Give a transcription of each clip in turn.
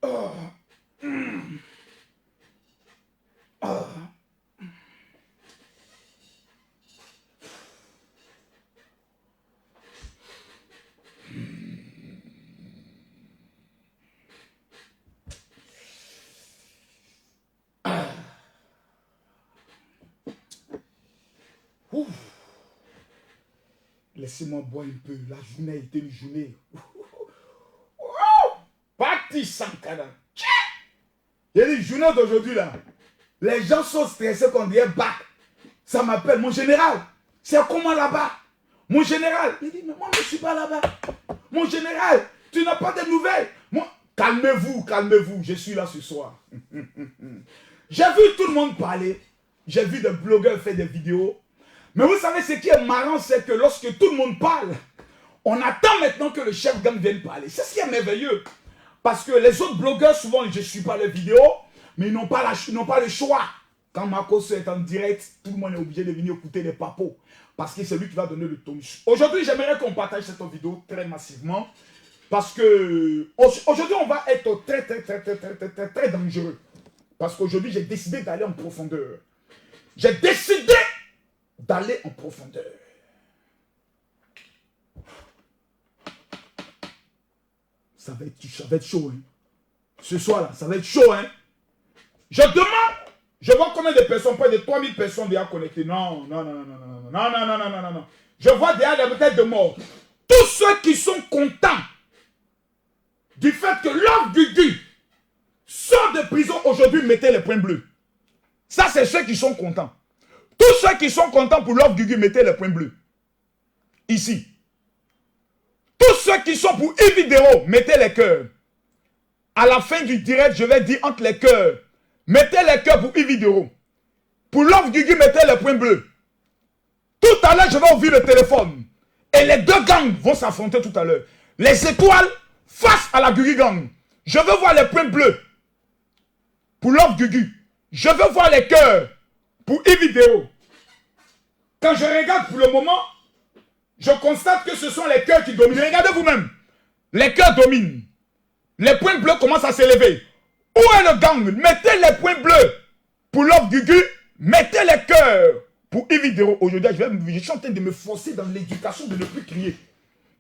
Oh. Oh. Laissez-moi boire un peu. La journée a été une journée. Parti Sankara. Il y a une journée d'aujourd'hui là. Les gens sont stressés qu'on dirait bac. Ça m'appelle mon général. C'est comment là-bas? Mon général. Il dit, mais moi je ne suis pas là-bas. Mon général, tu n'as pas de nouvelles. Calmez-vous, calmez-vous. Je suis là ce soir. J'ai vu tout le monde parler. J'ai vu des blogueurs faire des vidéos. Mais vous savez, ce qui est marrant, c'est que lorsque tout le monde parle, on attend maintenant que le chef gang vienne parler. C'est ce qui est merveilleux. Parce que les autres blogueurs, souvent, je ne suis pas les vidéos, mais ils n'ont pas le choix. Quand Marcos est en direct, tout le monde est obligé de venir écouter les papos. Parce que c'est lui qui va donner le tonus. Aujourd'hui, j'aimerais qu'on partage cette vidéo très massivement. Parce que aujourd'hui, on va être très dangereux. Parce qu'aujourd'hui, j'ai décidé d'aller en profondeur. J'ai décidé d'aller en profondeur. Ça va être chaud. Hein. Ce soir-là, ça va être chaud. Hein. Je demande, je vois combien de personnes, près de 3000 personnes déjà connectées. Non. Je vois déjà des têtes de mort. Tous ceux qui sont contents du fait que Love Gugu sort de prison aujourd'hui, mettez les points bleus. Ça, c'est ceux qui sont contents. Tous ceux qui sont contents pour Love Gugu, mettez les points bleus. Ici. Tous ceux qui sont pour e-vidéo, mettez les cœurs. À la fin du direct, je vais dire entre les cœurs. Mettez les cœurs pour e-vidéo. Pour Love Gugu, mettez les points bleus. Tout à l'heure, je vais ouvrir le téléphone. Et les deux gangs vont s'affronter tout à l'heure. Les étoiles face à la Gugu gang. Je veux voir les points bleus. Pour Love Gugu. Je veux voir les cœurs. Pour e-vidéo. Quand je regarde pour le moment, je constate que ce sont les cœurs qui dominent. Regardez vous-même. Les cœurs dominent. Les points bleus commencent à s'élever. Où est le gang? Mettez les points bleus pour Love Gugu. Mettez les cœurs pour e-vidéo. Aujourd'hui, je suis en train de me forcer dans l'éducation de ne plus crier.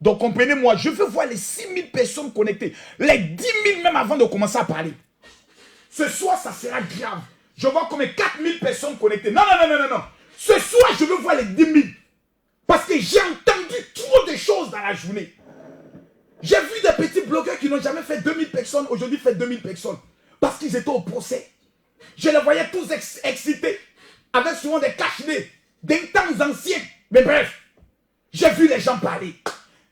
Donc comprenez-moi, je veux voir les 6000 personnes connectées. Les 10 000 même avant de commencer à parler. Ce soir, ça sera grave. Je vois comme 4000 personnes connectées. Non. Ce soir, je veux voir les 10 000. Parce que j'ai entendu trop de choses dans la journée. J'ai vu des petits blogueurs qui n'ont jamais fait 2000 personnes. Aujourd'hui, fait 2000 personnes. Parce qu'ils étaient au procès. Je les voyais tous excités. Avec souvent des cache-nez. Des temps anciens. Mais bref. J'ai vu les gens parler.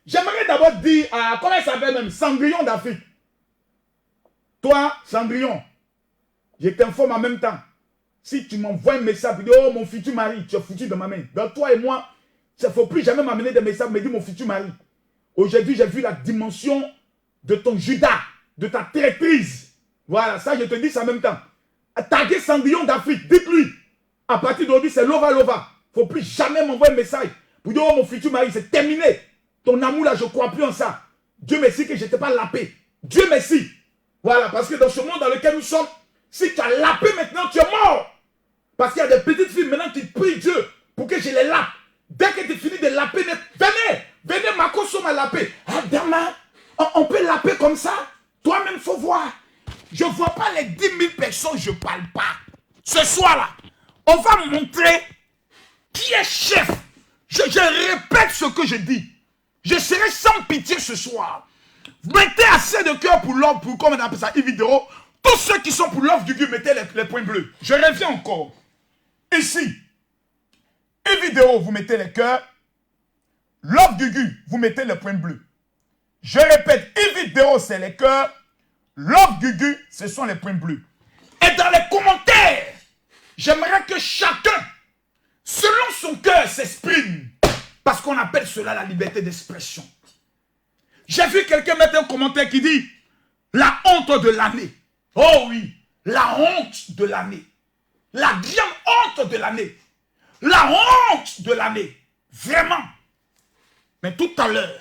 J'aimerais d'abord dire à... Comment il s'appelle même? Cendrillon d'Afrique. Toi, Cendrillon. Je t'informe en même temps. Si tu m'envoies un message, tu dis, oh mon futur mari, tu es foutu de ma main. Donc toi et moi, il ne faut plus jamais m'amener des messages, me dire mon futur mari. Aujourd'hui, j'ai vu la dimension de ton Judas, de ta traîtrise. Voilà, ça je te dis ça en même temps. Taguer Cendrillon d'Afrique, dites-lui. À partir d'aujourd'hui, c'est Lova. Il ne faut plus jamais m'envoyer un message pour dire, oh mon futur mari, c'est terminé. Ton amour là, je ne crois plus en ça. Dieu merci que je ne t'ai pas lapé. Dieu merci. Voilà, parce que dans ce monde dans lequel nous sommes, si tu as lapé maintenant, tu es mort. Parce qu'il y a des petites filles maintenant qui prient Dieu pour que je les lappe. Dès que tu finis de laper, venez, Marcos m'a lapé. Ah, demain, on peut laper comme ça. Toi-même, il faut voir. Je ne vois pas les 10 000 personnes, je ne parle pas. Ce soir-là, on va montrer qui est chef. Je répète ce que je dis. Je serai sans pitié ce soir. Mettez assez de cœur pour l'homme, pour comment on appelle ça, e-vidéo. Tous ceux qui sont pour Love Gugu, mettez les points bleus. Je reviens encore. Ici, e-vidéo, vous mettez les cœurs. Love Gugu, vous mettez les points bleus. Je répète, e-vidéo, c'est les cœurs. Love Gugu, ce sont les points bleus. Et dans les commentaires, j'aimerais que chacun, selon son cœur, s'exprime. Parce qu'on appelle cela la liberté d'expression. J'ai vu quelqu'un mettre un commentaire qui dit « La honte de l'année ». Oh oui, la honte de l'année. La grande honte de l'année. La honte de l'année. Vraiment. Mais tout à l'heure,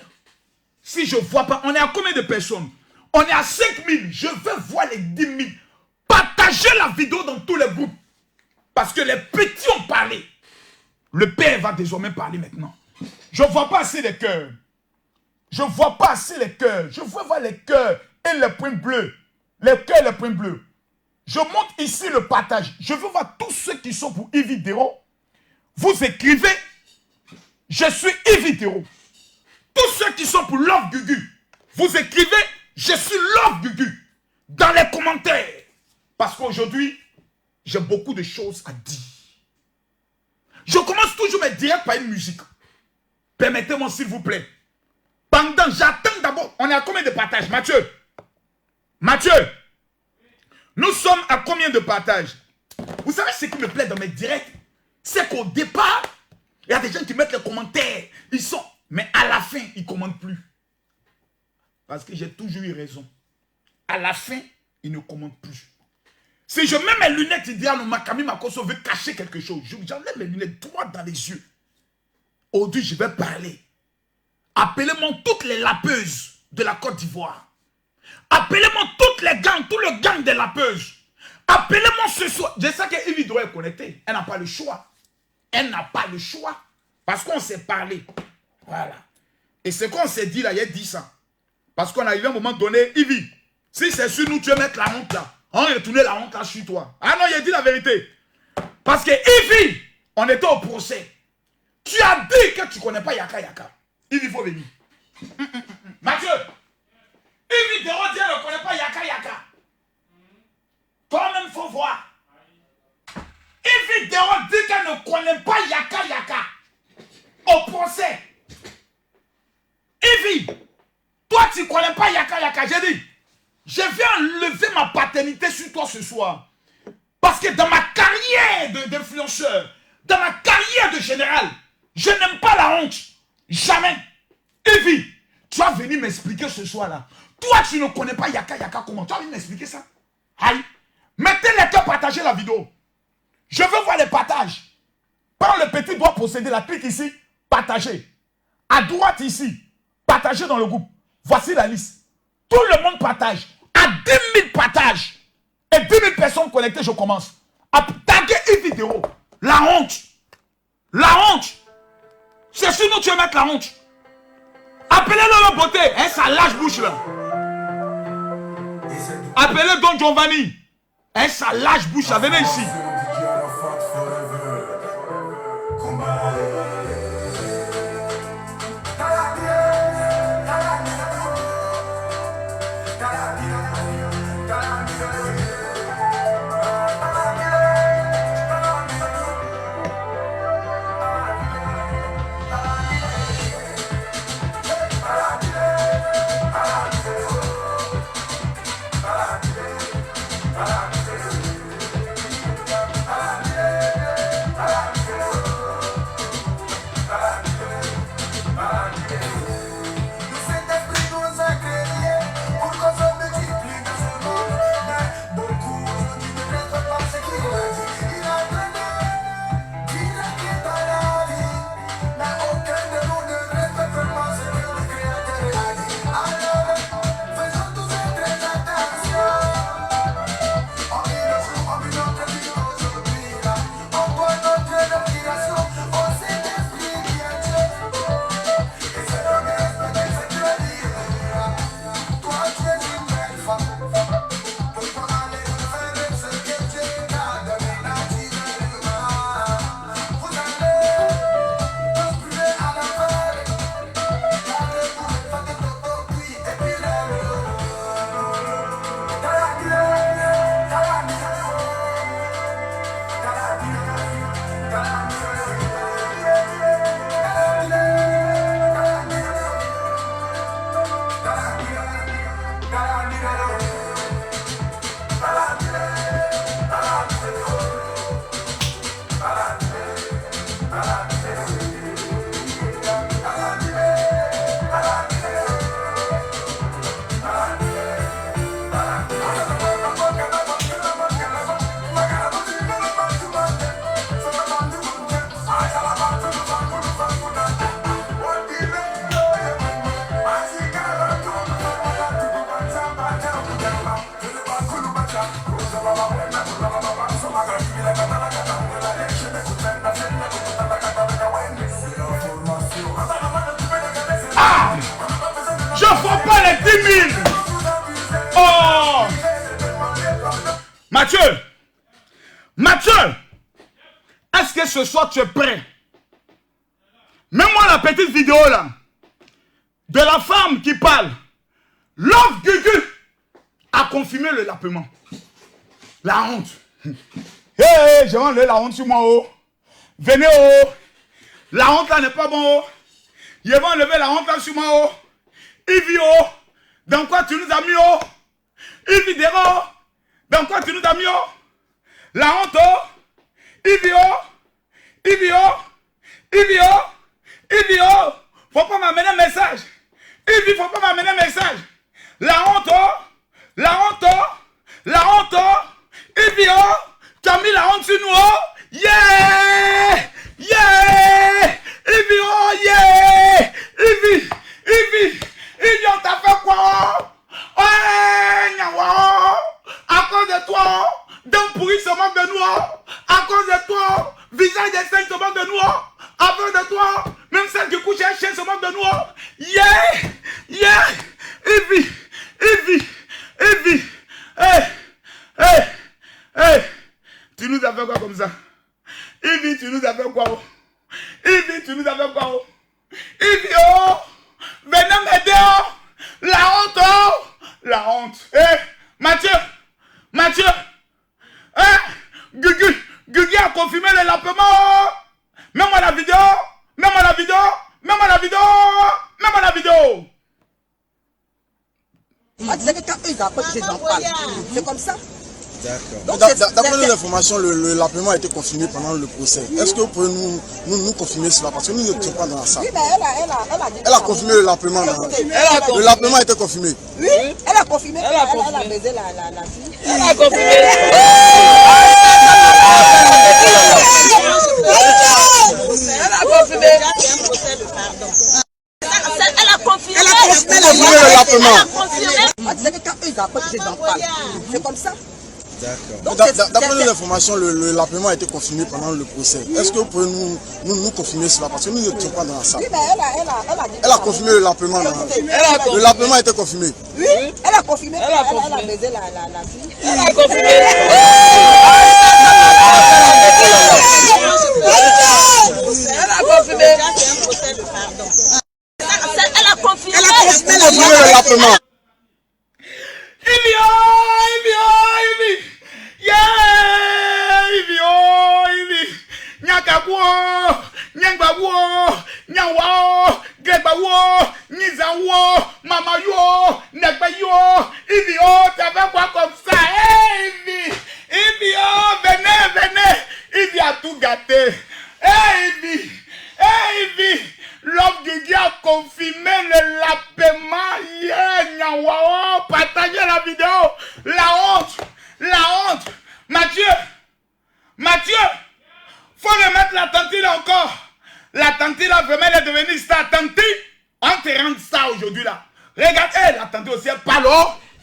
si je ne vois pas, on est à combien de personnes? On est à 5 000. Je veux voir les 10 000. Partagez la vidéo dans tous les groupes. Parce que les petits ont parlé. Le Père va désormais parler maintenant. Je ne vois pas assez les cœurs. Je ne vois pas assez les cœurs. Je veux voir les cœurs et les points bleus. Les cœurs et les points bleus. Je montre ici le partage. Je veux voir tous ceux qui sont pour Ividero. Vous écrivez, je suis Ividero. Tous ceux qui sont pour Love Gugu, vous écrivez, je suis Love Gugu. Dans les commentaires. Parce qu'aujourd'hui, j'ai beaucoup de choses à dire. Je commence toujours mes directs par une musique. Permettez-moi s'il vous plaît. Pendant, j'attends d'abord. On est à combien de partages, Mathieu? Mathieu, nous sommes à combien de partages? Vous savez ce qui me plaît dans mes directs? C'est qu'au départ, il y a des gens qui mettent les commentaires. Ils sont... Mais à la fin, ils ne commentent plus. Parce que j'ai toujours eu raison. À la fin, ils ne commentent plus. Si je mets mes lunettes, il dit à Makami Makosso veut cacher quelque chose. J'enlève mes lunettes droit dans les yeux. Aujourd'hui, je vais parler. Appelez-moi toutes les lapeuses de la Côte d'Ivoire. Appelez-moi toutes les gangs, tout le gang des lapeuses. Appelez-moi ce soir. Je sais qu'Evi doit être connectée. Elle n'a pas le choix. Elle n'a pas le choix. Parce qu'on s'est parlé. Voilà. Et ce qu'on s'est dit là, il y a 10 ans. Parce qu'on a eu un moment donné, Evi, si c'est sur nous, tu veux mettre la honte là. On va retourner la honte là sur toi. Ah non, il a dit la vérité. Parce que Evi, on était au procès. Tu as dit que tu ne connais pas Yaka Yaka. Il faut venir. Mathieu, Evi de Rodier ne connaît pas Yaka Yaka. Toi-même, il faut voir. Evi de Rodier qu'elle ne connaît pas Yaka Yaka. Au procès. Evi, toi, tu ne connais pas Yaka Yaka. J'ai dit, je vais enlever ma paternité sur toi ce soir. Parce que dans ma carrière d'influenceur, dans ma carrière de général, je n'aime pas la honte. Jamais. Evi, tu vas venir m'expliquer ce soir-là. Toi, tu ne connais pas Yaka Yaka comment. Tu vas venir m'expliquer ça. Aïe. Mettez les cœurs, partagez la vidéo. Je veux voir les partages. Prends le petit doigt posséder, la clique ici, partager. À droite ici, partagez dans le groupe. Voici la liste. Tout le monde partage. À 10 000 partages. Et 10 000 personnes connectées, je commence. À taguer une vidéo. La honte. La honte. C'est sur nous que tu veux mettre la honte. Appelez-le la beauté. Hein, ça lâche bouche là. Appelez Don Giovanni. Hein, ça lâche bouche là. Venez ici. Ah! Je ne vois pas les 10 000. Oh! Mathieu! Mathieu! Est-ce que ce soir tu es prêt? Mets-moi la petite vidéo là. De la femme qui parle. Love Gugu a confirmé le lapement. La honte. Hé, je vais enlever la honte sur moi. Oh. Venez, oh. La honte là n'est pas bon. Oh. Je vais enlever la honte là sur moi. Oh. Ivy, oh. Dans quoi tu nous as mis? Oh. Ivy Dero. Dans quoi tu nous as mis? Oh. La honte. Oh. Ivy, oh. Ivy, oh. Ivy, oh. Ivy, oh. Faut pas m'amener un message. Ivy, faut pas m'amener un message. La honte. Oh. La honte. Oh. La honte. Oh. Ivy, oh. Tu as mis la honte sur nous. Oh. Yeah! Yeah! Ivy, oh, yeah! Ivy, Ivy, Ivy, on t'a fait quoi? Ouais, Nyawa! À cause de toi, dents pourris se moquent de nous. À cause de toi, visage des saints se moquent de nous. À cause de toi, même celle qui couche un chien se moque de nous. Yeah! Yeah! Ivy, Ivy, Ivy, hey! Hey! Hey! Tu nous as fait quoi comme ça? Ivy, tu nous as fait quoi? Ivy, tu nous as fait quoi? Ivy, oh! Venez m'aider, oh! La honte, oh! La honte. Eh! Mathieu! Mathieu! Eh! Gugu! Gugu a confirmé le lapement, oh! Mets-moi la vidéo! Mets-moi la vidéo! Mets-moi la vidéo! Mets-moi la vidéo! Ah, tu sais que quand eux ils apportent, ils en parlent. C'est comme ça. D'accord. D'après nos informations, le lapement a été confirmé pendant le procès. Est-ce que vous pouvez nous confirmer cela? Parce que nous ne sommes pas dans la salle. Oui, mais elle a confirmé le lapement. Le lapement a été confirmé. Oui, elle a confirmé. Elle a baisé la fille. Elle a confirmé. Elle a confirmé. Elle a confirmé le lapement. Ah, tu sais que quand eux ils apportent, ils en parlent. C'est comme ça. D'accord. D'après nos informations, le lapement a été confirmé pendant le procès. Est-ce que vous pouvez nous confirmer cela? Parce que nous ne sommes pas dans la salle. Oui, mais elle a confirmé le lapement. Le lapement a été confirmé. Oui, elle a confirmé. Elle a baisé la fille. Elle a confirmé. Elle a confirmé. Elle a confirmé le lapement. Ivy, oh! Ivy, oh! Ivy! Yeah! Ivy, oh! Ivy! Nyakabuo! Nyangbabuo! Nyawa! Gregbawo! Nizawo! Mamayo! Negbayo! Ivy, oh! T'as fait quoi comme ça? Hey, Ivy! Ivy, oh! Venez, venez! Ivy a tout gâté! Hey, Ivy! Hey, Ivy! L'homme du Dieu a confirmé le lapement. Yeah, Nyawa! Partagez la vidéo! La honte! La honte! Mathieu! Mathieu! Faut remettre la tantine encore! La tantine là, vraiment, elle est devenue star. Tantine, on te rend ça aujourd'hui là. Regardez, la tantine aussi, elle parle.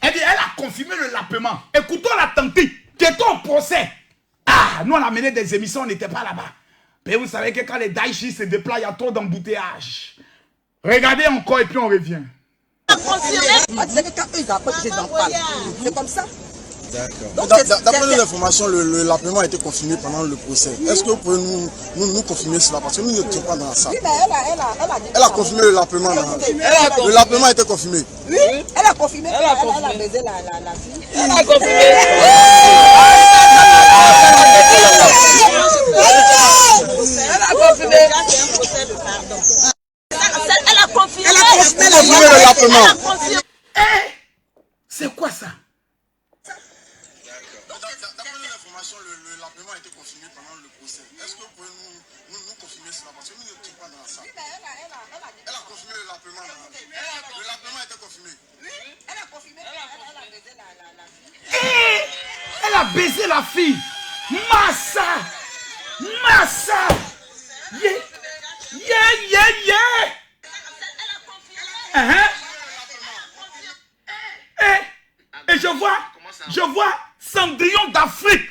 Elle dit, elle a confirmé le lapement. Écoutons la tantine. Qui est au procès. Ah, nous on a mené des émissions, on n'était pas là-bas. Mais vous savez que quand les Daichi se déploient, il y a trop d'embouteillage. Regardez encore et puis on revient. Ah, tu sais que quand eux ils apportent, ils en parlent. C'est comme ça. D'accord. D'après nos informations, le lapement a été confirmé pendant le procès. Est-ce que vous pouvez nous confirmer cela? Parce que nous ne sommes pas dans la salle. Oui, mais elle a confirmé le lapement. Le lapement a été confirmé. Oui, elle a confirmé. Elle a baisé la fille. Elle a confirmé. Elle a confirmé. Elle a confirmé le lapement. Eh, c'est quoi ça? D'après nos informations, le lapement a été confirmé pendant le procès. Est-ce que vous pouvez nous confirmer cela? Parce que nous ne sommes pas dans la salle. Elle a confirmé le lapement. Le lapement a été confirmé. Oui, elle a confirmé. Elle a baisé la fille. Eh, elle a baisé la fille. Massa! Massa! Yeah! Yeah, yeah, yeah! Eh, et je vois Je vois Cendrillon d'Afrique.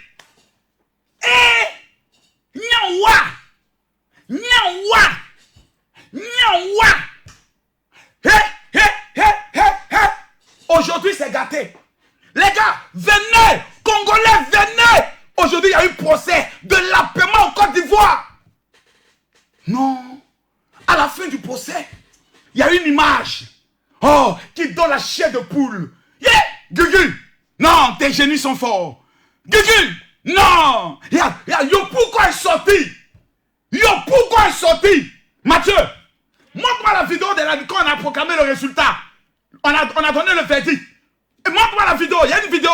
Et Nyawa. Nyawa. Nyawa. Hé, hé, hé, hé, hé. Aujourd'hui, c'est gâté. Les gars, venez. Congolais, venez. Aujourd'hui, il y a eu procès de l'appaiement en Côte d'Ivoire. Non. À la fin du procès, il y a une image. Oh, qui donne la chair de poule. Yeah, Gugu. Non, tes génies sont forts. Gugu. Non. Yopou, quand est sorti. Yopou, quand est sorti. Mathieu, montre-moi la vidéo de la quand on a proclamé le résultat. On a donné le verdict. Et montre-moi la vidéo. Il y a une vidéo.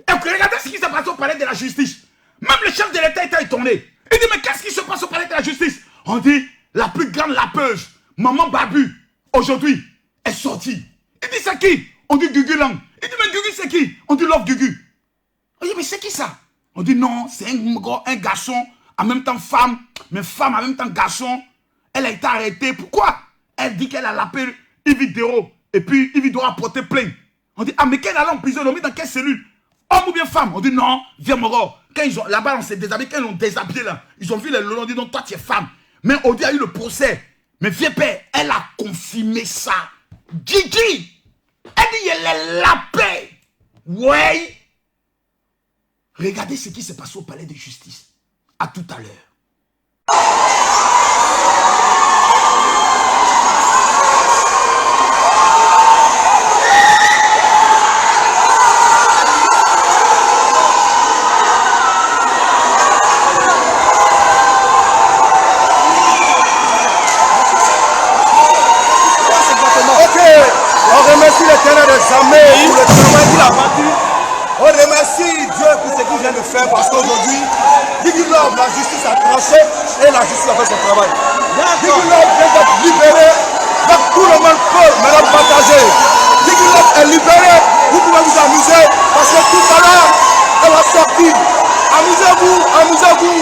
Et regardez ce qui s'est passé au palais de la justice. Même le chef de l'État était étonné. Il dit, mais qu'est-ce qui se passe au palais de la justice? On dit, la plus grande lapeuse, Maman Babu, aujourd'hui, est sortie. Il dit, c'est qui? On dit Gugu Lang. Il dit, mais Gugu, c'est qui? On dit Love Gugu. On dit, mais c'est qui ça? On dit, non, c'est un garçon, en même temps femme, mais femme en même temps garçon. Elle a été arrêtée. Pourquoi? Elle dit qu'elle a lapé Ividero. Et puis, Ividero a porté plainte. On dit, ah, mais qu'elle allait en prison, ils l'ont mis dans quelle cellule? Homme ou bien femme? On dit, non, viens, Moro. Quand ils ont, là-bas, on s'est déshabillé, quand ils l'ont déshabillé, là, ils ont vu le long, on dit, non, toi, tu es femme. Mais on dit, il y a eu le procès. Mais vieux père, elle a confirmé ça. Gigi, elle dit, elle est lapée. Ouais. Regardez ce qui s'est passé au palais de justice. À tout à l'heure. On remercie l'Éternel des armées pour le travail qu'il a battu. On remercie Dieu pour ce qu'il vient de faire parce qu'aujourd'hui, Gugu Love, la justice a tranché et la justice a fait son travail. Gugu Love vient d'être libéré, donc tout le monde peut maintenant partager. Gugu Love est libéré, vous pouvez vous amuser parce que tout à l'heure, elle va sortir. Amusez-vous, amusez-vous.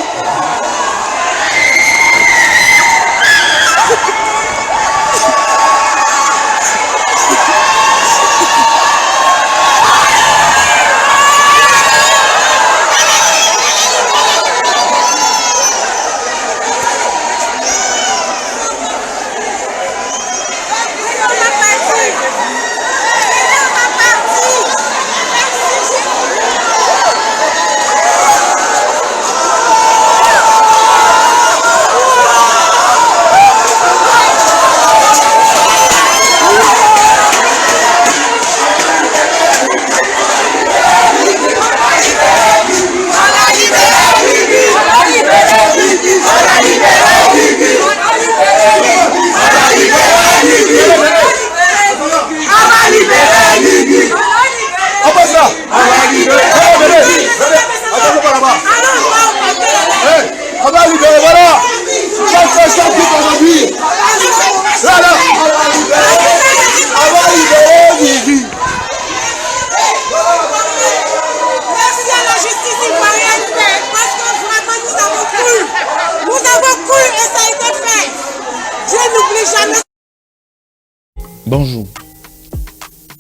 Bonjour,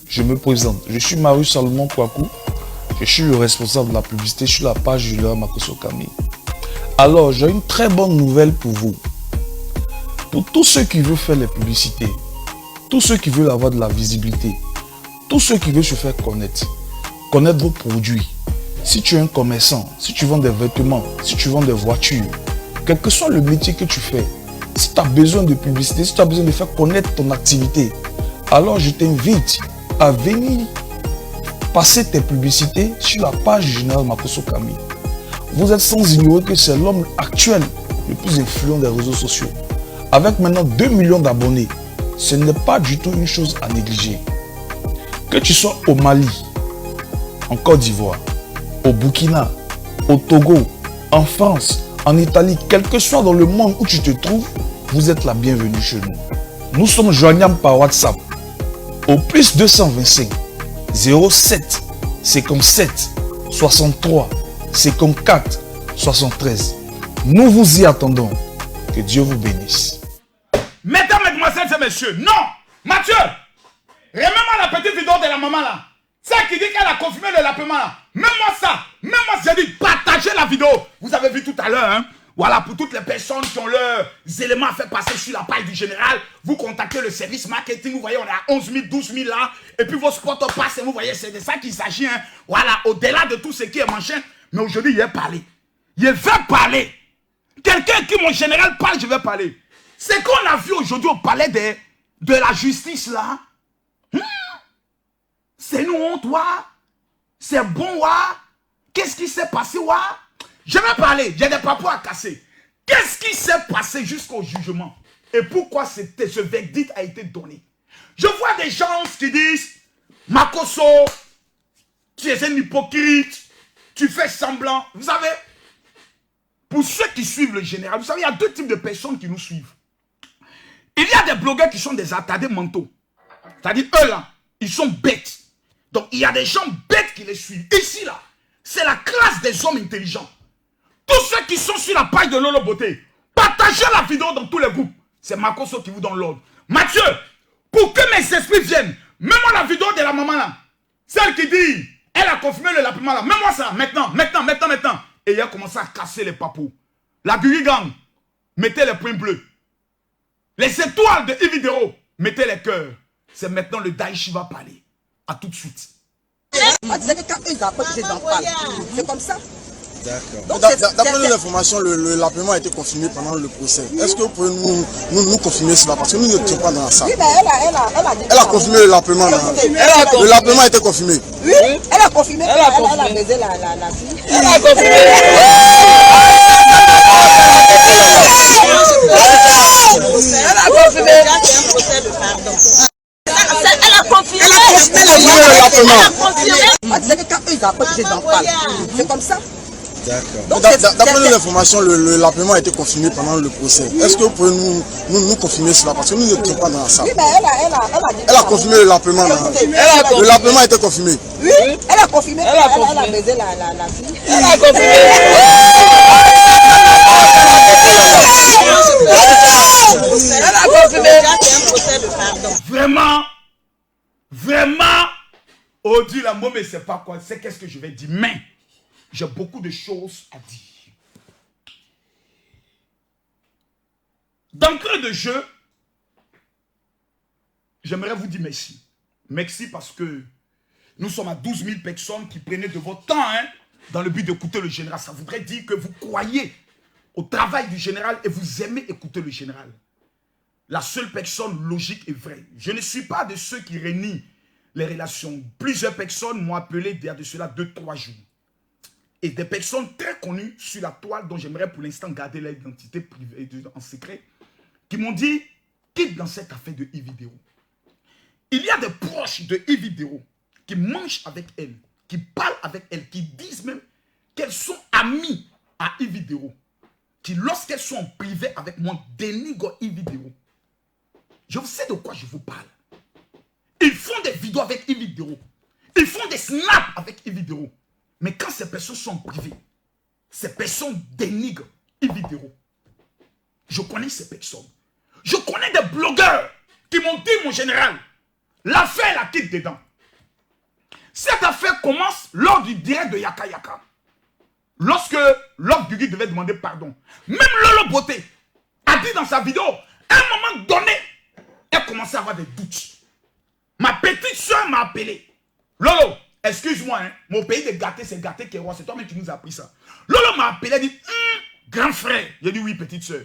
je me présente, je suis Marius Salomon Kouakou, je suis le responsable de la publicité sur la page Julien Makosso Kami. Alors, j'ai une très bonne nouvelle pour vous. Pour tous ceux qui veulent faire les publicités, tous ceux qui veulent avoir de la visibilité, tous ceux qui veulent se faire connaître vos produits. Si tu es un commerçant, si tu vends des vêtements, si tu vends des voitures, quel que soit le métier que tu fais, si tu as besoin de publicité, si tu as besoin de faire connaître ton activité, alors je t'invite à venir passer tes publicités sur la page du général Makosso Kami. Vous êtes sans ignorer que c'est l'homme actuel le plus influent des réseaux sociaux. Avec maintenant 2 millions d'abonnés, ce n'est pas du tout une chose à négliger. Que tu sois au Mali, en Côte d'Ivoire, au Burkina, au Togo, en France, en Italie, quel que soit dans le monde où tu te trouves, vous êtes la bienvenue chez nous. Nous sommes joignables par WhatsApp au plus 225 07 57 63 54 73. Nous vous y attendons. Que Dieu vous bénisse. Mesdames, mesdemoiselles et messieurs, non! Mathieu! Remets-moi la petite vidéo de la maman là. Celle qui dit qu'elle a confirmé le lapement là. Même moi ça. Même moi j'ai dit partagez la vidéo. Vous avez vu tout à l'heure, hein. Voilà, pour toutes les personnes qui ont leurs éléments à faire passer sur la page du général, vous contactez le service marketing, vous voyez, on est à 11 000, 12 000 là, et puis vos spots passent, et vous voyez, c'est de ça qu'il s'agit, hein. Voilà, au-delà de tout ce qui est machin, mais aujourd'hui, il est parlé. Il va parler. Quelqu'un qui, mon général, parle, je vais parler. C'est qu'on a vu aujourd'hui au palais de la justice là. C'est nous honte, wa. C'est bon, wa. Qu'est-ce qui s'est passé, wa? Je vais parler, j'ai des papous à casser. Qu'est-ce qui s'est passé jusqu'au jugement? Et pourquoi ce verdict a été donné? Je vois des gens qui disent, Makosso, tu es un hypocrite, tu fais semblant. Vous savez, pour ceux qui suivent le général, vous savez, il y a deux types de personnes qui nous suivent. Il y a des blogueurs qui sont des attardés mentaux. C'est-à-dire, eux là, ils sont bêtes. Donc, il y a des gens bêtes qui les suivent. Ici là, c'est la classe des hommes intelligents. Tous ceux qui sont sur la page de Lolo Beauté, partagez la vidéo dans tous les groupes. C'est Makosso qui vous donne l'ordre. Mathieu, pour que mes esprits viennent, mets-moi la vidéo de la maman là. Celle qui dit, elle a confirmé le lapement là. Mets-moi ça, maintenant. Et il a commencé à casser les papous. La Guigui Gang, mettez les points bleus. Les étoiles de Ividero, mettez les cœurs. C'est maintenant le Daichi va parler. A tout de suite. On disait que quand eux ils apportent, ils en parlent. C'est comme ça. D'accord. D'après nos informations, le lapement a été confirmé pendant le procès. Est-ce que vous pouvez nous confirmer cela? Parce que nous ne sommes pas dans la salle. Oui, mais elle a confirmé le lapement. Le lapement a été confirmé. Oui, elle a confirmé. Elle a baisé la fille. Elle a confirmé. Elle a confirmé. Elle a confirmé le lapement. On disait que quand eux ils apportent, ils en parlent. C'est comme ça. D'accord. D'après nos informations, le lapement a été confirmé pendant le procès. Est-ce que vous pouvez nous confirmer cela? Parce que nous ne sommes pas dans la salle. Oui, mais elle a confirmé le lapement. Le lapement a été confirmé. Oui, elle a confirmé. Elle a baisé la fille. Elle a confirmé. Elle a confirmé. Vraiment, Odi la mot, mais c'est pas quoi, c'est qu'est-ce que je vais dire. Mais j'ai beaucoup de choses à dire. D'entrée de jeu, j'aimerais vous dire merci. Merci parce que nous sommes à 12 000 personnes qui prenaient de votre temps dans le but d'écouter le général. Ça voudrait dire que vous croyez au travail du général et vous aimez écouter le général. La seule personne logique et vraie. Je ne suis pas de ceux qui renient les relations. Plusieurs personnes m'ont appelé il y a de cela 2-3 jours. Et des personnes très connues sur la toile dont j'aimerais pour l'instant garder leur identité privée en secret, qui m'ont dit, quitte dans cette affaire de Ividero. Il y a des proches de Ividero qui mangent avec elle, qui parlent avec elle, qui disent même qu'elles sont amies à Ividero, qui lorsqu'elles sont en privé avec moi, dénigrent Ividero. Je sais de quoi je vous parle. Ils font des vidéos avec Ividero. Ils font des snaps avec Ividero. Mais quand ces personnes sont en privé, ces personnes dénigrent Ividero. Je connais ces personnes. Je connais des blogueurs qui m'ont dit, mon général, l'affaire la quitte dedans. Cette affaire commence lors du direct de Yaka Yaka. Lorsque Love Guigui devait demander pardon. Même Lolo Beauté a dit dans sa vidéo, à un moment donné, elle commençait à avoir des doutes. Ma petite soeur m'a appelé. Lolo, excuse-moi, mon pays de gâté, c'est gâté qui est roi. C'est toi-même qui nous a appris ça. Lolo m'a appelé, elle dit, grand frère. J'ai dit, oui, petite soeur.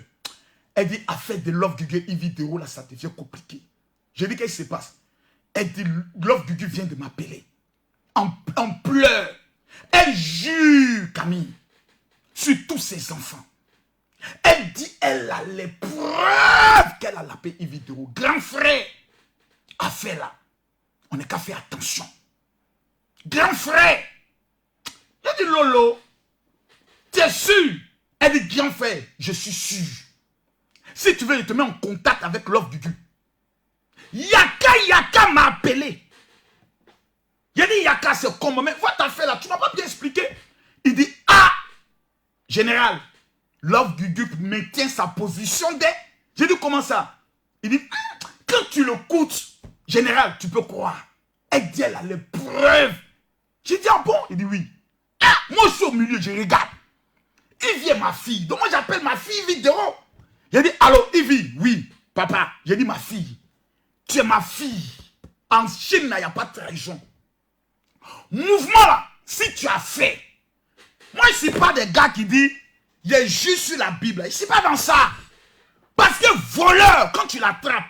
Elle dit, affaire de Love Guigui, Ividero, là, ça devient compliqué. J'ai dit, qu'est-ce qui se passe? Elle dit, Love Guigui vient de m'appeler. En pleurs. Elle jure, Camille, sur tous ses enfants. Elle dit, elle a les preuves qu'elle a lapé Ividero. Grand frère, affaire là, on n'est qu'à faire attention. Grand frère, j'ai dit, Lolo, tu es sûr? Elle dit, grand frère, je suis sûr. Si tu veux, je te mets en contact avec Love Guigui. Yaka m'a appelé. Il a dit, Yaka, c'est comment? Mais votre affaire là, tu n'as pas bien expliqué. Il dit, ah, général, Love Guigui maintient sa position des... J'ai dit, comment ça? Il dit, quand tu le coûtes, général, tu peux croire. Elle dit, elle a les preuves. J'ai dit, ah bon? Il dit, oui. Ah, moi, je suis au milieu, je regarde. Ivy est ma fille. Donc, moi, j'appelle ma fille Ivy Dero. J'ai dit, allô, Ivy? Oui, papa. J'ai dit, ma fille. Tu es ma fille. En Chine, il n'y a pas de trahison. Mouvement là, si tu as fait. Moi, je ne suis pas des gars qui disent, il est juste sur la Bible. Je ne suis pas dans ça. Parce que voleur, quand tu l'attrapes,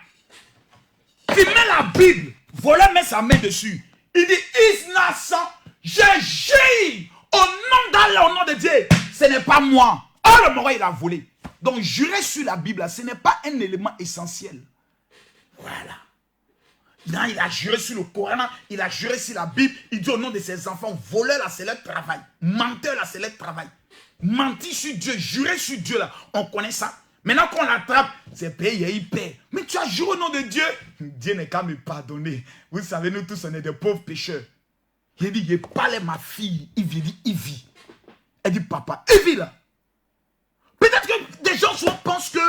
tu mets la Bible, voleur met sa main dessus. Il dit, Isnassan, j'ai géré au nom d'Allah, au nom de Dieu. Ce n'est pas moi. Oh, le mort, il a volé. Donc, jurer sur la Bible, ce n'est pas un élément essentiel. Voilà. Non, il a juré sur le Coran, il a juré sur la Bible. Il dit au nom de ses enfants, voleur là, c'est leur travail. Menteur là, c'est leur travail. Mentir sur Dieu, jurer sur Dieu là, on connaît ça. Maintenant qu'on l'attrape, c'est payé, il paie. Mais tu as juré au nom de Dieu. Dieu n'est qu'à me pardonner. Vous savez, nous tous, on est des pauvres pécheurs. Il dit, il parlait ma fille. Il dit, Ivy. Elle dit, papa, Ivy là. Peut-être que des gens souvent pensent que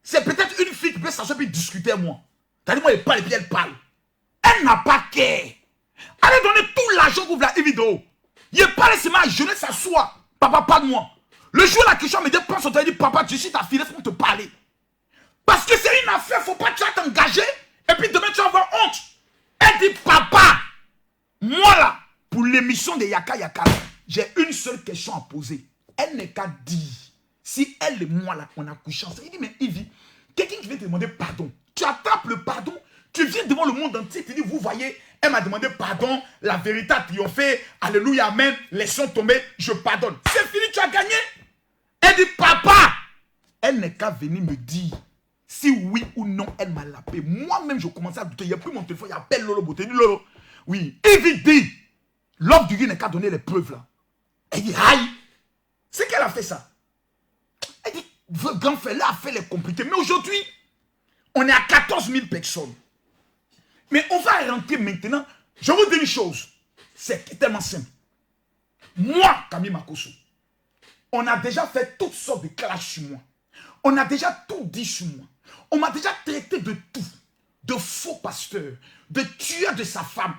c'est peut-être une fille qui peut s'asseoir et discuter avec moi. C'est-à-dire, moi, elle parle et puis elle parle. Elle n'a pas qu'à. Allez donner tout l'argent pour la vidéo. Il parle seulement à jeunesse, s'assoit. Papa, pas de moi. Le jour où la question me dit, pense au dit, papa, je suis ta fille, laisse-moi te parler. Parce que c'est une affaire, il ne faut pas que tu vas t'engager. Et puis demain, tu vas avoir honte. Elle dit, papa, moi là, pour l'émission de Yaka Yaka, j'ai une seule question à poser. Elle n'est qu'à dire, si elle et moi là, on a couché ensemble. Il dit, mais Ivy, quelqu'un qui vient te demander pardon, tu attrapes le pardon, tu viens devant le monde entier, tu dis, vous voyez, elle m'a demandé pardon, la vérité a triomphé, alléluia, amen, les sont tombés, je pardonne. C'est fini, tu as gagné. Elle dit, papa, elle n'est qu'à venir me dire si oui ou non elle m'a lapé. Moi-même, je commençais à douter. Il n'y a plus mon téléphone, il appelle Lolo Beauté. Il dit, Lolo, oui, Ivy dit, l'homme du Dieu n'est qu'à donner les preuves là. Elle dit, aïe, c'est qu'elle a fait ça. Elle dit, votre grand frère là a fait les compliqués. Mais aujourd'hui, on est à 14 000 personnes. Mais on va rentrer maintenant. Je vous dis une chose, c'est tellement simple. Moi, Camille Makosso, on a déjà fait toutes sortes de clashs sur moi. On a déjà tout dit sur moi. On m'a déjà traité de tout. De faux pasteur. De tueur de sa femme.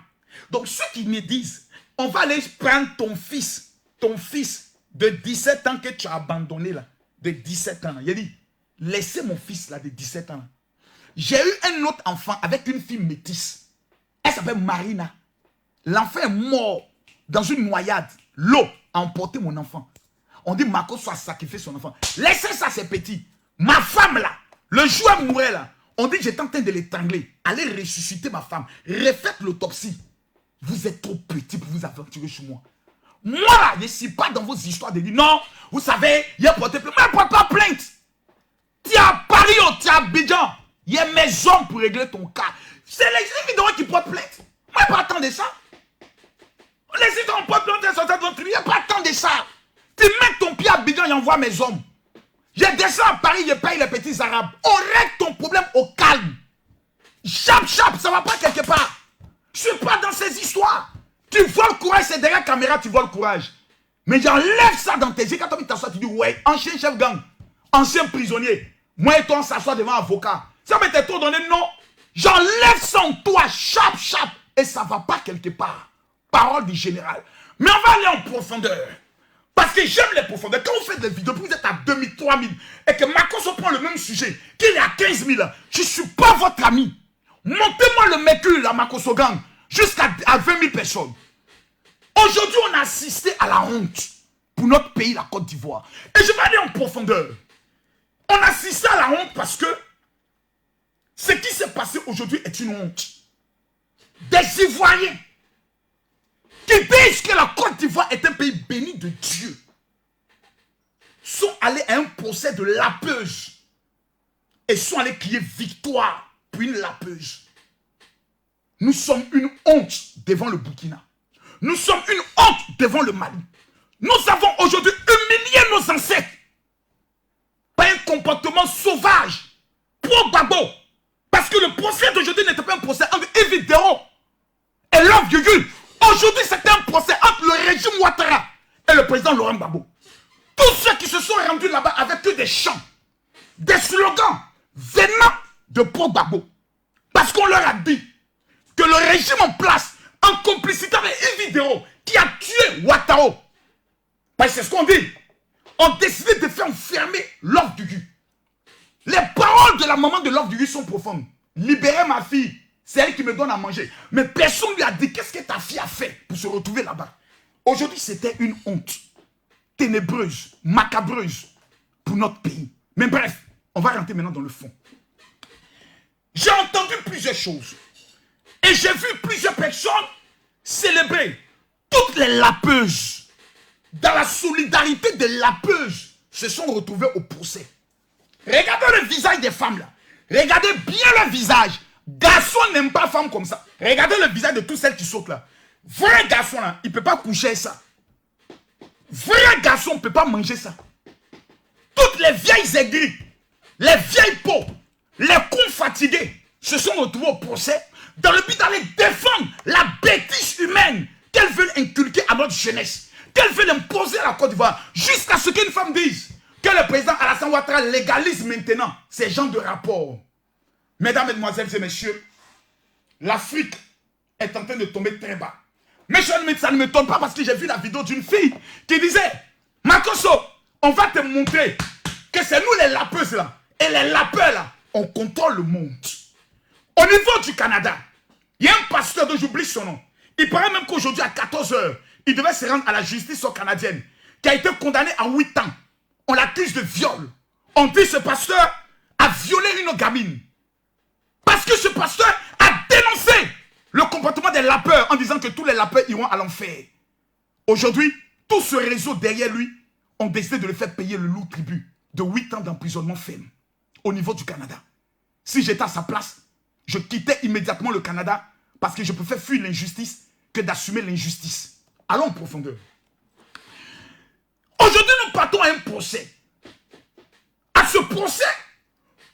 Donc ceux qui me disent, on va aller prendre ton fils de 17 ans que tu as abandonné là. De 17 ans. Il a dit, laissez mon fils là de 17 ans. J'ai eu un autre enfant avec une fille métisse. Elle s'appelle Marina. L'enfant est mort dans une noyade. L'eau a emporté mon enfant. On dit Marco soit sacrifié son enfant. Laissez ça, c'est petit. Ma femme là, le jour où elle mourait là, on dit que j'étais en train de l'étrangler. Allez ressusciter ma femme. Refaites l'autopsie. Vous êtes trop petit pour vous aventurer sur moi. Moi là, je ne suis pas dans vos histoires de dire non, vous savez, il a porté plainte. Mais elle ne porte pas plainte. Tu es à Paris ou tu es à Abidjan. Il y a mes hommes pour régler ton cas. C'est les vidéos qui portent plainte. Moi, je n'ai pas tant de ça. Les gens portent plainte, il n'y a pas tant de ça. Tu mets ton pied à Abidjan et envoie mes hommes. Je descends à Paris, je paye les petits arabes. On règle ton problème au calme. Chap, ça ne va pas quelque part. Je ne suis pas dans ces histoires. Tu vois le courage, c'est derrière la caméra, tu vois le courage. Mais j'enlève ça dans tes yeux. Quand tu t'assois, tu dis, ouais, ancien chef gang, ancien prisonnier. Moi et toi, on s'assoit devant un avocat. Ça m'était trop donné, non. J'enlève ça en toi, chap. Et ça ne va pas quelque part. Parole du général. Mais on va aller en profondeur. Parce que j'aime les profondeurs. Quand vous faites des vidéos, vous êtes à 2000, 3000, et que Makosso prend le même sujet, qu'il est à 15 000, je ne suis pas votre ami. Montez-moi le mercure, la Makosso Gang, jusqu'à 20 000 personnes. Aujourd'hui, on a assisté à la honte pour notre pays, la Côte d'Ivoire. Et je vais aller en profondeur. On a assisté à la honte parce que ce qui s'est passé aujourd'hui est une honte. Des Ivoiriens qui disent que la Côte d'Ivoire est un pays béni de Dieu sont allés à un procès de lapeuse et sont allés crier victoire pour une lapeuse. Nous sommes une honte devant le Burkina. Nous sommes une honte devant le Mali. Nous avons aujourd'hui humilié nos ancêtres par un comportement sauvage, pro-Gbagbo. Parce que le procès d'aujourd'hui n'était pas un procès entre Ivy Dero et Love Gugul. Aujourd'hui, c'était un procès entre le régime Ouattara et le président Laurent Gbagbo. Tous ceux qui se sont rendus là-bas avec que des chants, des slogans venant de pro-Gbagbo. Parce qu'on leur a dit que le régime en place en complicité avec Ividero, qui a tué Ouattara. Parce que c'est ce qu'on dit. On décidé de faire enfermer Love Dugu. Les paroles de la maman de Love Dugu sont profondes. Libérez ma fille. C'est elle qui me donne à manger. Mais personne ne lui a dit qu'est-ce que ta fille a fait pour se retrouver là-bas. Aujourd'hui, c'était une honte ténébreuse, macabreuse pour notre pays. Mais bref, on va rentrer maintenant dans le fond. J'ai entendu plusieurs choses. Et j'ai vu plusieurs personnes célébrer toutes les lapeuses. Dans la solidarité des lapeuses se sont retrouvées au procès. Regardez le visage des femmes là. Regardez bien le visage. Garçon n'aime pas femme comme ça. Regardez le visage de toutes celles qui sautent là. Vrai garçon là, il ne peut pas coucher ça. Vrai garçon ne peut pas manger ça. Toutes les vieilles aigries, les vieilles peaux, les cons fatigués se sont retrouvés au procès dans le but d'aller défendre la bêtise humaine qu'elles veulent inculquer à notre jeunesse, qu'elles veulent imposer à la Côte d'Ivoire, jusqu'à ce qu'une femme dise que le président Alassane Ouattara légalise maintenant ces genres de rapports. Mesdames, mesdemoiselles et messieurs, l'Afrique est en train de tomber très bas. Mais ça ne m'étonne pas parce que j'ai vu la vidéo d'une fille qui disait « Makosso, on va te montrer que c'est nous les lapeuses là, et les lapeurs là, on contrôle le monde. » Au niveau du Canada, il y a un pasteur dont j'oublie son nom. Il paraît même qu'aujourd'hui à 14 h, il devait se rendre à la justice canadienne, qui a été condamné à 8 ans. On l'accuse de viol. On dit que ce pasteur a violé une gamine. Parce que ce pasteur a dénoncé le comportement des lapeurs en disant que tous les lapeurs iront à l'enfer. Aujourd'hui, tout ce réseau derrière lui ont décidé de le faire payer le lourd tribut de 8 ans d'emprisonnement ferme au niveau du Canada. Si j'étais à sa place, je quittais immédiatement le Canada parce que je préfère fuir l'injustice que d'assumer l'injustice. Allons en profondeur. Aujourd'hui, nous partons à un procès. À ce procès,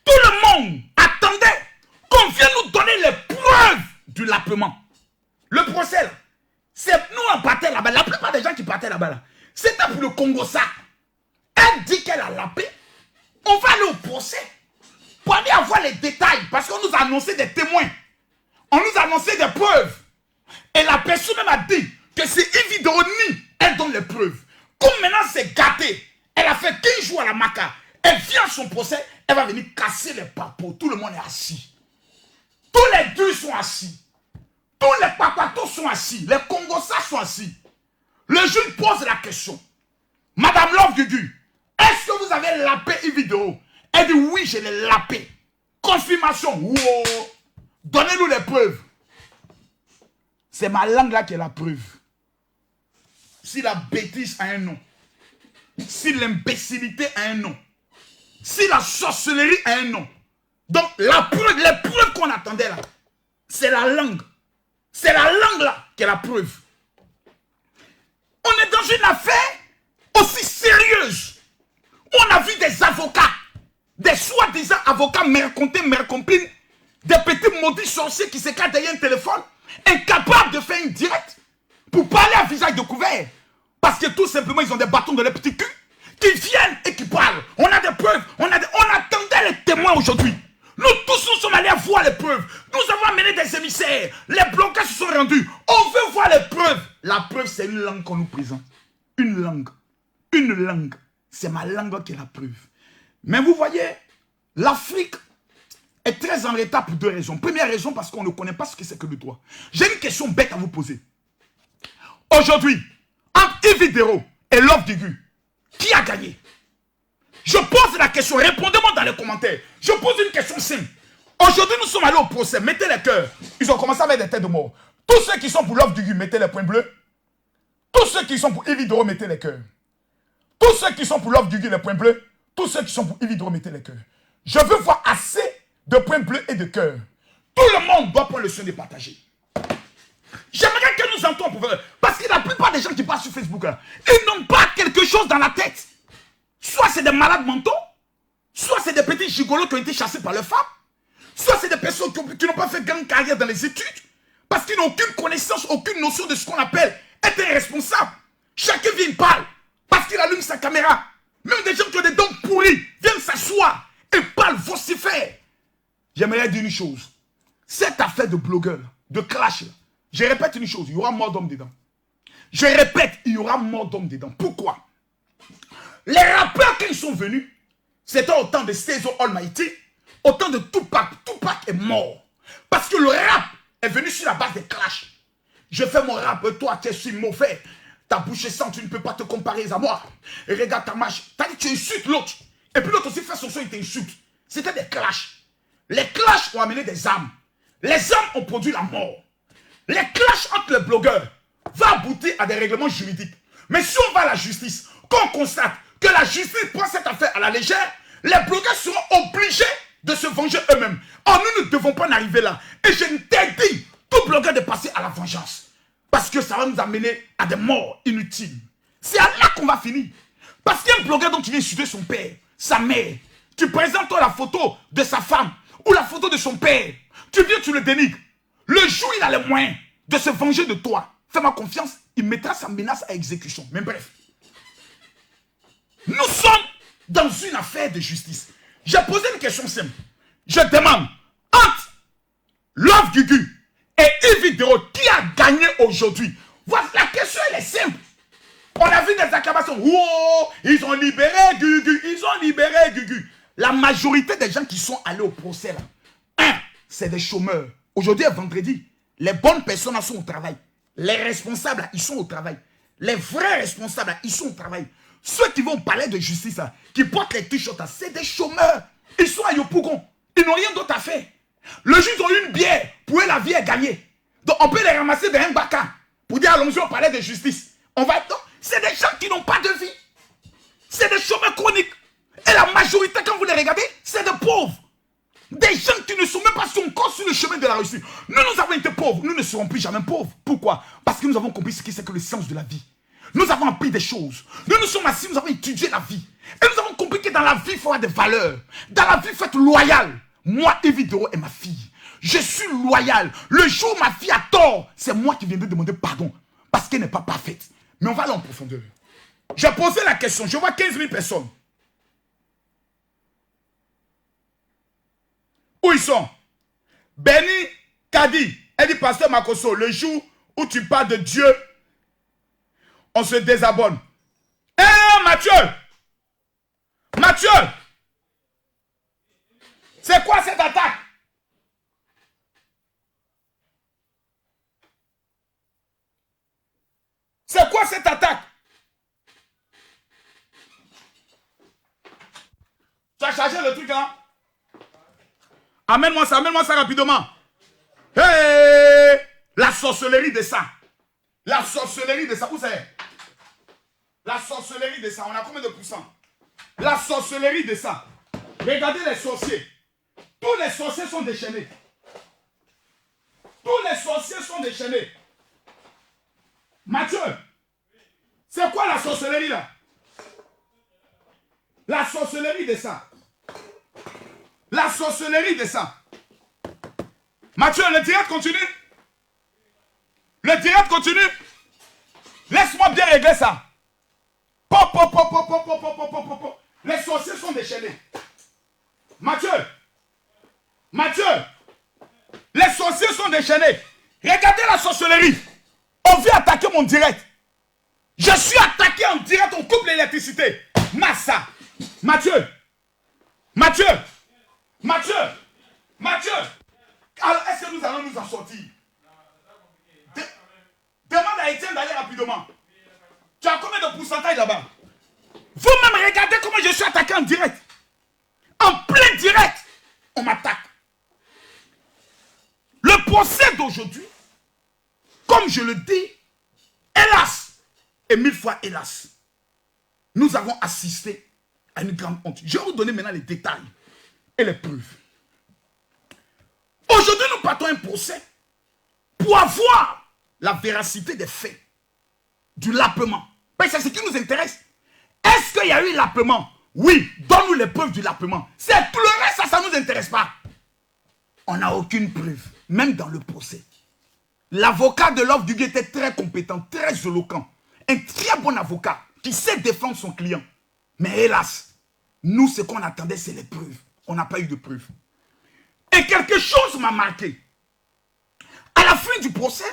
tout le monde attendait qu'on vienne nous donner les preuves du lapement. Le procès, là, c'est nous on partait là-bas. La plupart des gens qui partaient là-bas, c'était pour le Congo ça. Elle dit qu'elle a lapé. On va aller au procès pour aller avoir les détails. Parce qu'on nous a annoncé des témoins. On nous a annoncé des preuves. Et la personne même a dit que c'est évident, elle donne les preuves. Comme maintenant c'est gâté, elle a fait 15 jours à la Maca. Elle vient à son procès, elle va venir casser les papos. Tout le monde est assis. Tous les deux sont assis. Tous les papatos sont assis. Les Congossas sont assis. Le juge pose la question. Madame Love Dugu, est-ce que vous avez lapé une vidéo? Elle dit oui, je l'ai lapé. Confirmation. Wow. Donnez-nous les preuves. C'est ma langue là qui est la preuve. Si la bêtise a un nom, si l'imbécilité a un nom, si la sorcellerie a un nom, donc la preuve, les preuves qu'on attendait là, c'est la langue. C'est la langue là qui est la preuve. On est dans une affaire aussi sérieuse. On a vu des avocats, des soi-disant avocats mercontins, mercomplines, des petits maudits sorciers qui s'écartent derrière un téléphone, incapables de faire une directe pour parler à visage découvert. Parce que tout simplement, ils ont des bâtons dans les petits culs qui viennent et qui parlent. On a des preuves. On attendait les témoins aujourd'hui. Nous tous, nous sommes allés voir les preuves. Nous avons amené des émissaires. Les blocages se sont rendus. On veut voir les preuves. La preuve, c'est une langue qu'on nous présente. Une langue. Une langue. C'est ma langue qui est la preuve. Mais vous voyez, l'Afrique est très en retard pour deux raisons. Première raison, parce qu'on ne connaît pas ce que c'est que le droit. J'ai une question bête à vous poser. Aujourd'hui, entre Ividero et Love Dugu, qui a gagné? Je pose la question, répondez-moi dans les commentaires. Je pose une question simple. Aujourd'hui, nous sommes allés au procès, mettez les cœurs. Ils ont commencé avec des têtes de mort. Tous ceux qui sont pour Love Dugu, mettez les points bleus. Tous ceux qui sont pour Ividero, mettez les cœurs. Tous ceux qui sont pour Love Dugu, les points bleus. Tous ceux qui sont pour Ividero, mettez les cœurs. Je veux voir assez de points bleus et de cœurs. Tout le monde doit prendre le soin de partager. J'aimerais que nous entendions pour faire. Parce que la plupart des gens qui passent sur Facebook, là, ils n'ont pas quelque chose dans la tête. Soit c'est des malades mentaux, soit c'est des petits gigolos qui ont été chassés par leurs femmes, soit c'est des personnes qui n'ont pas fait grande carrière dans les études, parce qu'ils n'ont aucune connaissance, aucune notion de ce qu'on appelle être responsable. Chacun vient parle, parce qu'il allume sa caméra. Même des gens qui ont des dents pourries viennent s'asseoir et parlent, vocifèrent. J'aimerais dire une chose. Cette affaire de blogueur, de clash, Je répète une chose, il y aura mort d'homme dedans. Je répète, il y aura mort d'homme dedans. Pourquoi? Les rappeurs, quand ils sont venus, c'était au temps de Stezo Almighty, au temps de Tupac. Tupac est mort. Parce que le rap est venu sur la base des clashs. Je fais mon rap, toi tu es mauvais. Ta bouche est sans, tu ne peux pas te comparer à moi. Et regarde ta marche. T'as dit tu insultes l'autre. Et puis l'autre aussi fait son son, il t'insulte. C'était des clashs. Les clashs ont amené des âmes. Les âmes ont produit la mort. Les clashs entre les blogueurs vont aboutir à des règlements juridiques. Mais si on va à la justice, quand on constate que la justice prend cette affaire à la légère, les blogueurs seront obligés de se venger eux-mêmes. Or, nous ne devons pas en arriver là. Et je t'interdis tout blogueur de passer à la vengeance. Parce que ça va nous amener à des morts inutiles. C'est à là qu'on va finir. Parce qu'il y a un blogueur dont tu viens insulter son père, sa mère. Tu présentes toi la photo de sa femme ou la photo de son père. Tu viens, tu le dénigres. Le jour, il a les moyens de se venger de toi. Fais-moi confiance, il mettra sa menace à exécution. Mais bref. Nous sommes dans une affaire de justice. J'ai posé une question simple. Je demande, entre Love Gugu et Yves Dero, qui a gagné aujourd'hui? Voilà, la question elle est simple. On a vu des acclamations. Oh, ils ont libéré Gugu, ils ont libéré Gugu. La majorité des gens qui sont allés au procès là, c'est des chômeurs. Aujourd'hui est vendredi. Les bonnes personnes là, sont au travail. Les responsables là, ils sont au travail. Les vrais responsables là, ils sont au travail. Ceux qui vont parler de justice là, qui portent les t-shirts là, c'est des chômeurs. Ils sont à Yopougon. Ils n'ont rien d'autre à faire. Le jour ils ont eu une bière, pour eux la vie est gagnée. Donc on peut les ramasser d'un baka pour dire allons-y on parlait de justice. On va être... C'est des gens qui n'ont pas de vie. C'est des chômeurs chroniques. Et la majorité, quand vous les regardez, c'est des pauvres. Des gens qui ne sont même pas encore sur le chemin de la réussite. Nous avons été pauvres. Nous ne serons plus jamais pauvres. Pourquoi? Parce que nous avons compris ce que c'est que le sens de la vie. Nous avons appris des choses. Nous sommes assis, nous avons étudié la vie. Et nous avons compris que dans la vie, il faut avoir des valeurs. Dans la vie, il faut être loyal. Moi, Yves Dero est ma fille. Je suis loyal. Le jour où ma fille a tort, c'est moi qui viendrai demander pardon. Parce qu'elle n'est pas parfaite. Mais on va aller en profondeur. J'ai posé la question. Je vois 15 000 personnes. Où ils sont? Benny Kadi. Elle dit, pasteur Makoso, le jour où tu parles de Dieu, on se désabonne. Hé, Mathieu! Mathieu! C'est quoi cette attaque? C'est quoi cette attaque? Tu as chargé le truc là? Amène-moi ça rapidement. Hey! La sorcellerie de ça. La sorcellerie de ça, vous savez? La sorcellerie de ça, on a combien de pourcents? La sorcellerie de ça. Regardez les sorciers. Tous les sorciers sont déchaînés. Tous les sorciers sont déchaînés. Mathieu, c'est quoi la sorcellerie là? La sorcellerie de ça. La sorcellerie de ça. Mathieu, le direct continue. Le direct continue. Laisse-moi bien régler ça. Pop, pop, pop, pop, pop, pop, pop, pop, pop, pop. Les sorciers sont déchaînés. Mathieu. Mathieu. Les sorciers sont déchaînés. Regardez la sorcellerie. On vient attaquer mon direct. Je suis attaqué en direct. On coupe l'électricité. Massa. Mathieu. Mathieu. Mathieu. Mathieu. Alors, est-ce que nous allons nous en sortir? Demande à Étienne d'aller rapidement. Tu as combien de pourcentage là-bas? Vous-même regardez comment je suis attaqué en direct. En plein direct, on m'attaque. Le procès d'aujourd'hui, comme je le dis, hélas, et 1000 fois hélas, nous avons assisté à une grande honte. Je vais vous donner maintenant les détails et les preuves. Aujourd'hui, nous partons un procès pour avoir la véracité des faits, du lapement. Mais c'est ce qui nous intéresse. Est-ce qu'il y a eu lapement? Oui, donne-nous les preuves du lapement. C'est tout le reste, ça ne nous intéresse pas. On n'a aucune preuve, même dans le procès. L'avocat de Love Gugu était très compétent, très éloquent. Un très bon avocat qui sait défendre son client. Mais hélas, nous, ce qu'on attendait, c'est les preuves. On n'a pas eu de preuves. Et quelque chose m'a marqué. À la fin du procès,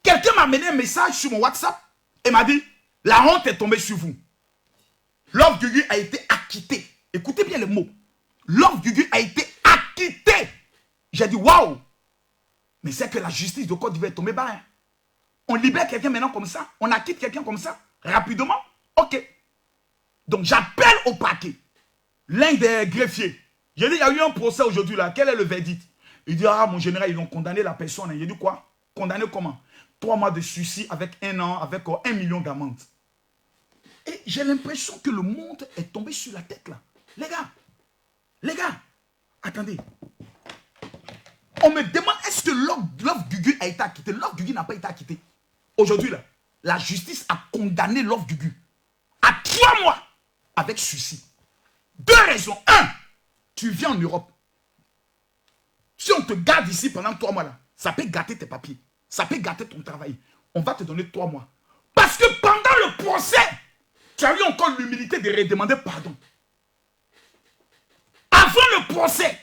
Quelqu'un m'a amené un message sur mon WhatsApp et m'a dit, la honte est tombée sur vous. Love Gugu a été acquitté. Écoutez bien les mots. Love Gugu a été acquitté. J'ai dit, waouh. Mais c'est que la justice de Côte d'Ivoire est tombée bas. Hein. On libère quelqu'un maintenant comme ça. On acquitte quelqu'un comme ça. Rapidement. Ok. Donc j'appelle au parquet. L'un des greffiers. J'ai dit, il y a eu un procès aujourd'hui là. Quel est le verdict? Il dit, ah mon général, ils ont condamné la personne. J'ai dit quoi? Condamné comment? 3 mois de sursis avec 1 an, avec 1 million d'amende. Et j'ai l'impression que le monde est tombé sur la tête là. Les gars, attendez. On me demande, est-ce que Love Gugu a été acquitté? Love Gugu n'a pas été acquitté. Aujourd'hui là, la justice a condamné Love Gugu à 3 mois avec sursis. 2 raisons. 1, tu viens en Europe. Si on te garde ici pendant 3 mois là, ça peut gâter tes papiers. Ça peut gâter ton travail. On va te donner 3 mois. Parce que pendant le procès, tu as eu encore l'humilité de redemander pardon. Avant le procès,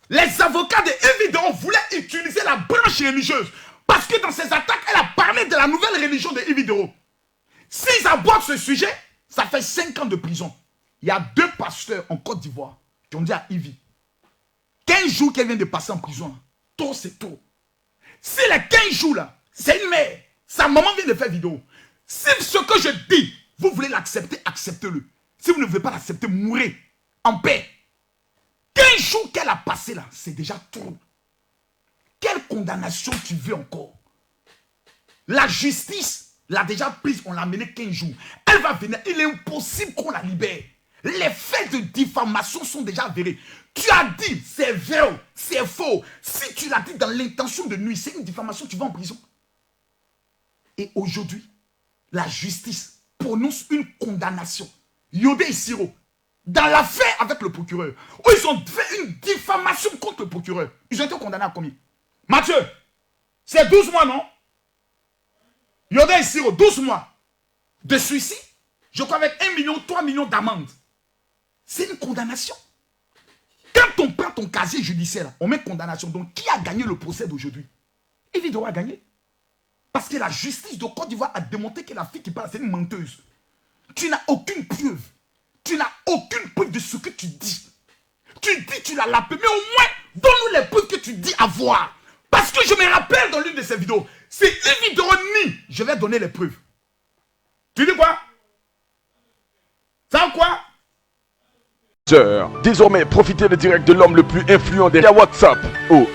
les avocats de Evidero voulaient utiliser la branche religieuse. Parce que dans ses attaques, elle a parlé de la nouvelle religion de Evidero. S'ils abordent ce sujet, ça fait 5 ans de prison. Il y a 2 pasteurs en Côte d'Ivoire qui ont dit à Ivy, 15 jours qu'elle vient de passer en prison, trop c'est trop. Si les 15 jours là, c'est une mère, sa maman vient de faire vidéo. Si ce que je dis, vous voulez l'accepter, acceptez-le. Si vous ne voulez pas l'accepter, mourrez en paix. 15 jours qu'elle a passé là, c'est déjà trop. Quelle condamnation tu veux encore? La justice l'a déjà prise, on l'a amenée 15 jours. Elle va venir, il est impossible qu'on la libère. Les faits de diffamation sont déjà avérés. Tu as dit, c'est vrai, c'est faux. Si tu l'as dit dans l'intention de nuire, c'est une diffamation, tu vas en prison. Et aujourd'hui, la justice prononce une condamnation. Yodé et Siro, dans l'affaire avec le procureur, où ils ont fait une diffamation contre le procureur. Ils ont été condamnés à combien? Mathieu, c'est 12 mois, non? Yodé et Siro, 12 mois de suicide. Je crois avec 1 million, 3 millions d'amende. C'est une condamnation. Quand on prend ton casier judiciaire, on met condamnation. Donc, qui a gagné le procès d'aujourd'hui? Evidero a gagné. Parce que la justice de Côte d'Ivoire a démontré que la fille qui parle, c'est une menteuse. Tu n'as aucune preuve. Tu n'as aucune preuve de ce que tu dis. Tu dis, tu l'as lapé, mais au moins, donne-nous les preuves que tu dis avoir. Parce que je me rappelle dans l'une de ces vidéos, c'est Evidero nie. Je vais donner les preuves. Tu dis quoi? Ça quoi? Désormais, profitez des directs de l'homme le plus influent des WhatsApp au